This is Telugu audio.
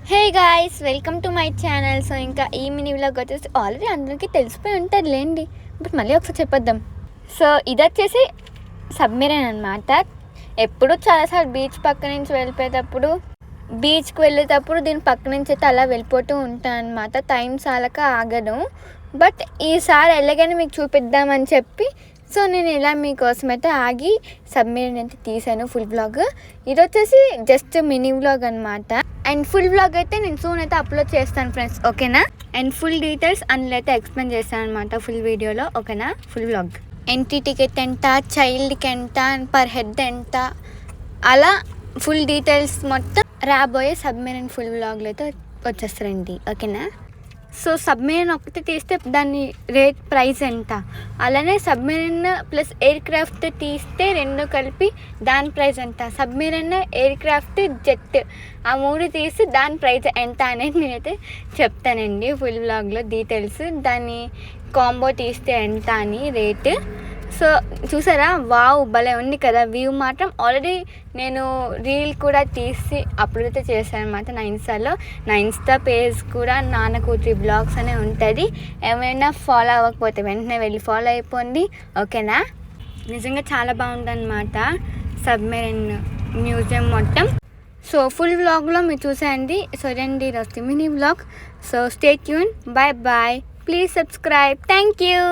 Hey guys, welcome to my channel. So ఇంకా ఈ మినీ వ్లాగ్ వచ్చేసి ఆల్రెడీ అందరికీ తెలిసిపోయి ఉంటుంది లేండి, బట్ మళ్ళీ ఒకసారి చెప్పొద్దాం. సో ఇది వచ్చేసి సబ్మెరైన్ అనమాట. ఎప్పుడు చాలాసార్లు బీచ్ పక్క నుంచి బీచ్కి వెళ్ళేటప్పుడు దీని పక్క నుంచి అయితే అలా వెళ్ళిపోతూ ఉంటాను అనమాట. టైం చాలక ఆగను, బట్ ఈసారి ఎలాగైనా మీకు చూపిద్దామని చెప్పి సో నేను ఇలా మీకోసం అయితే ఆగి సబ్మెరైన్ అయితే తీసాను ఫుల్ వ్లాగ్. ఇది వచ్చేసి జస్ట్ మినీ వ్లాగ్ అనమాట. అండ్ ఫుల్ వ్లాగ్ అయితే నేను సూన్ అయితే అప్లోడ్ చేస్తాను ఫ్రెండ్స్, ఓకేనా. అండ్ ఫుల్ డీటెయిల్స్ అందులో అయితే ఎక్స్ప్లెయిన్ చేస్తాను అనమాట ఫుల్ వీడియోలో, ఓకేనా. ఫుల్ వ్లాగ్ ఎంట్రీ టికెట్ ఎంత, చైల్డ్కి ఎంత, పర్ హెడ్ ఎంత, అలా ఫుల్ డీటెయిల్స్ మొత్తం రాబోయే సబ్మెరైన్ ఫుల్ వ్లాగ్లో అయితే వచ్చేస్తారండి, ఓకేనా. సో సబ్మెరైన్ ఒకటి తీస్తే దాని రేట్ ప్రైస్ ఎంత, అలానే సబ్మెరైన్ ప్లస్ ఎయిర్ క్రాఫ్ట్ తీస్తే రెండు కలిపి దాని ప్రైస్ ఎంత, సబ్మెరైన్ ఎయిర్ క్రాఫ్ట్ జెట్ ఆ మూడు తీసి దాని ప్రైస్ ఎంత అనేది నేనైతే చెప్తానండి ఫుల్ వ్లాగ్లో డీటెయిల్స్. దాని కాంబో తీస్తే ఎంత అని రేట్. సో చూసారా, వావ్ భలే ఉంది కదా వ్యూ మాత్రం. ఆల్రెడీ నేను రీల్ కూడా తీసి అప్లోడ్ అయితే చేశాను అనమాట నా ఇన్స్టాలో. నా ఇన్స్టా పేజ్ కూడా నాన్న కూతురి బ్లాగ్స్ అనే ఉంటుంది. ఏమైనా ఫాలో అవ్వకపోతే వెంటనే వెళ్ళి ఫాలో అయిపోండి, ఓకేనా. నిజంగా చాలా బాగుంటుంది అనమాట సబ్మెరైన్ మ్యూజియం మొత్తం. సో ఫుల్ వ్లాగ్లో మీరు చూసేయండి. సో రండి ఈరోజు mini vlog. So stay tune, bye bye, please subscribe, thank you.